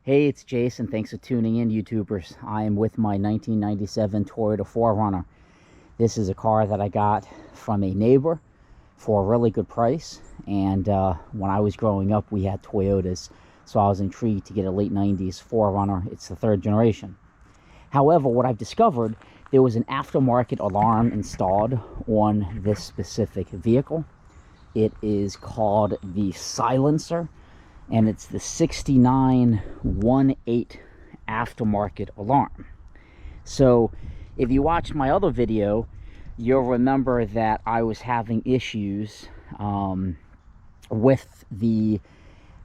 Hey, it's Jason. Thanks for tuning in, YouTubers. I am with my 1997 Toyota 4Runner. This is a car that I got from a neighbor for a really good price. And when I was growing up, we had Toyotas, so I was intrigued to get a late 90s 4Runner. It's the third generation. However, what I've discovered, there was an aftermarket alarm installed on this specific vehicle. It is called the silencer, and it's the 6918 aftermarket alarm. So if you watched my other video, you'll remember that I was having issues with the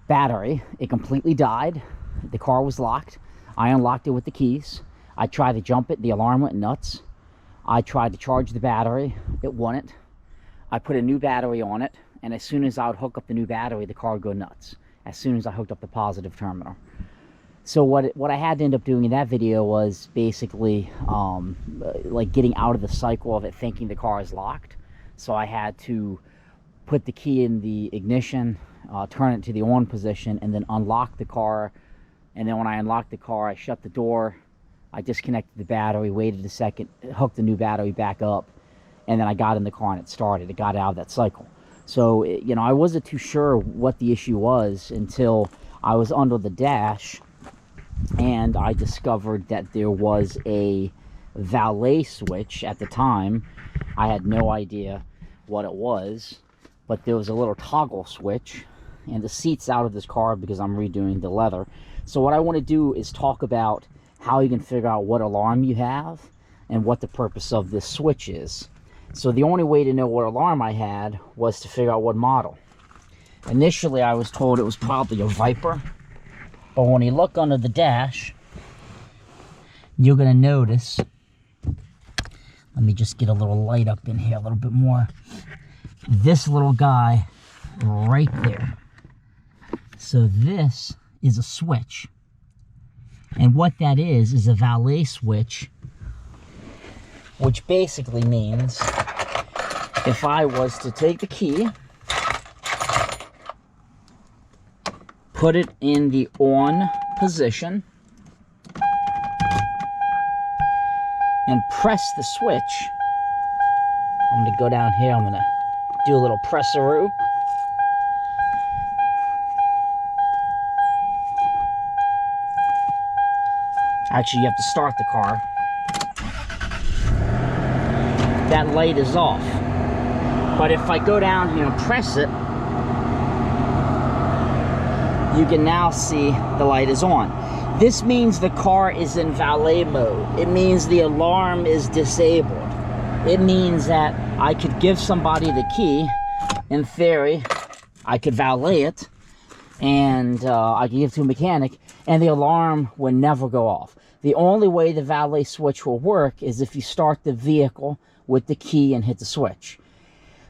battery. It completely died. The car was locked. I unlocked it with the keys. I tried to jump it. The alarm went nuts. I tried to charge the battery. It wouldn't. I put a new battery on it, and as soon as I would hook up the new battery, the car would go nuts as soon as I hooked up the positive terminal. So what I had to end up doing in that video was basically like getting out of the cycle of it thinking the car is locked. So I had to put the key in the ignition, turn it to the on position, and then unlock the car. And then when I unlocked the car, I shut the door, I disconnected the battery, waited a second, hooked the new battery back up, and then I got in the car and it started. It got out of that cycle. So, you know, I wasn't too sure what the issue was until I was under the dash and I discovered that there was a valet switch. At the time, I had no idea what it was, but there was a little toggle switch, and the seat's out of this car because I'm redoing the leather. So what I want to do is talk about how you can figure out what alarm you have and what the purpose of this switch is. So the only way to know what alarm I had was to figure out what model. Initially, I was told it was probably a Viper, but when you look under the dash, you're going to notice, let me just get a little light up in here a little bit more, this little guy right there. So this is a switch, and what that is a valet switch, which basically means if I was to take the key, put it in the on position, and press the switch, I'm going to go down here, I'm going to do a little press-a-roo. Actually, you have to start the car. That light is off. But if I go down here and press it, you can now see the light is on. This means the car is in valet mode. It means the alarm is disabled. It means that I could give somebody the key. In theory, I could valet it, and I could give it to a mechanic, and the alarm would never go off. The only way the valet switch will work is if you start the vehicle with the key and hit the switch.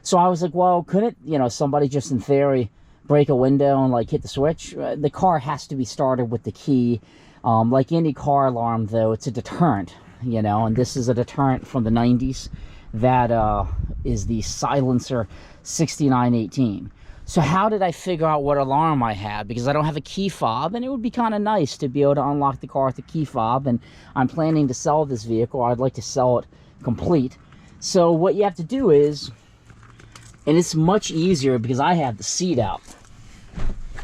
So I was like, well, couldn't, you know, somebody just in theory break a window and like hit the switch? The car has to be started with the key. Like any car alarm, though, it's a deterrent, you know, and this is a deterrent from the 90s. That is the silencer 6918. So how did I figure out what alarm I had? Because I don't have a key fob, and it would be kind of nice to be able to unlock the car with a key fob, and I'm planning to sell this vehicle. I'd like to sell it complete. So what you have to do is, and it's much easier because I have the seat out,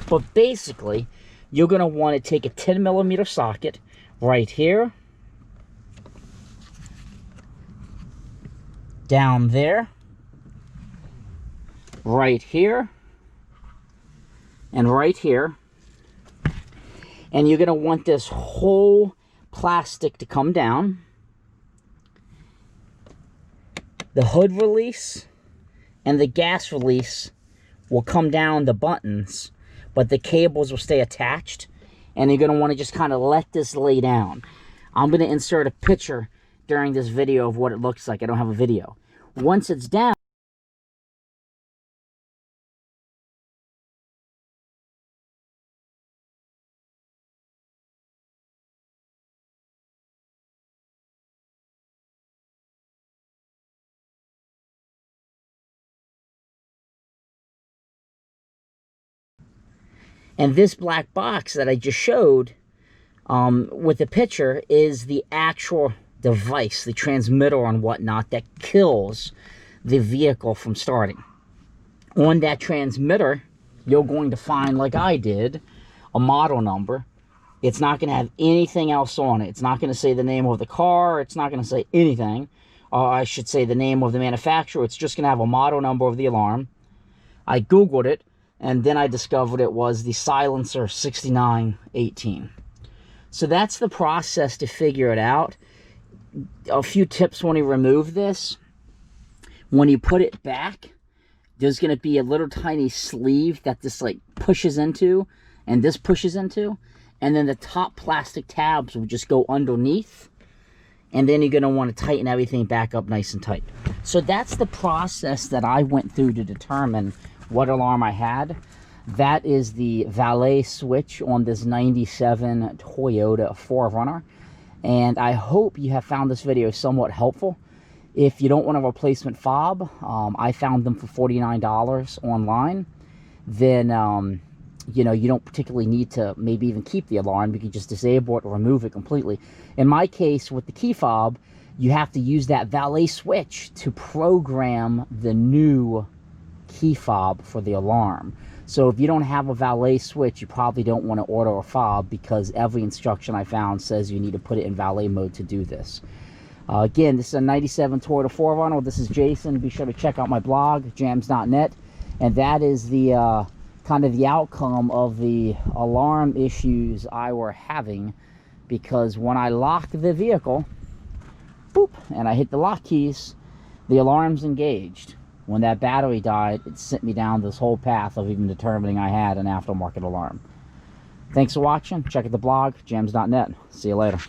but basically you're going to want to take a 10mm socket right here, down there, right here, and right here, and you're going to want this whole plastic to come down. The hood release and the gas release will come down the buttons, but the cables will stay attached, and you're going to want to just kind of let this lay down. I'm going to insert a picture during this video of what it looks like. I don't have a video. Once it's down, and this black box that I just showed with the picture is the actual device, the transmitter and whatnot that kills the vehicle from starting. On that transmitter, you're going to find, like I did, a model number. It's not going to have anything else on it. It's not going to say the name of the car. It's not going to say anything. I should say the name of the manufacturer. It's just going to have a model number of the alarm. I Googled it, and then I discovered it was the silencer 6918. So that's the process to figure it out. A few tips when you remove this. When you put it back, there's going to be a little tiny sleeve that this like pushes into, and this pushes into, and then the top plastic tabs will just go underneath, and then you're going to want to tighten everything back up nice and tight. So that's the process that I went through to determine what alarm I had. That is the valet switch on this 97 Toyota 4Runner. And I hope you have found this video somewhat helpful. If you don't want a replacement fob, I found them for $49 online. Then, you know, you don't particularly need to maybe even keep the alarm. You can just disable it or remove it completely. In my case, with the key fob, you have to use that valet switch to program the new key fob for the alarm. So if you don't have a valet switch, you probably don't want to order a fob, because every instruction I found says you need to put it in valet mode to do this. Again, this is a 97 Toyota 4Runner. This is Jason. Be sure to check out my blog, jams.net. And that is the kind of the outcome of the alarm issues I were having, because when I locked the vehicle, boop, and I hit the lock keys, the alarm's engaged. When that battery died, it sent me down this whole path of even determining I had an aftermarket alarm. Thanks for watching. Check out the blog, jams.net. See you later.